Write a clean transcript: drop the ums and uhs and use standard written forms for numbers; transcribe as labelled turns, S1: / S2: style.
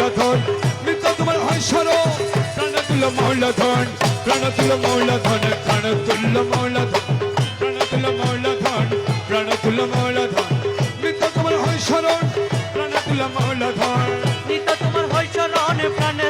S1: মৌলাধন মৃত্যু তোমার হয় স্মরণ প্রাণতুল্য মৌলাধন প্রাণতুল্য মৌলাধন প্রাণতুল্য মৌলাধন প্রাণতুল্য মৌলাধন প্রাণতুল্য মৌলাধন মৃত্যু তোমার হয় স্মরণ প্রাণতুল্য মৌলাধন
S2: নিত্য তোমার হয় শরণ প্রাণ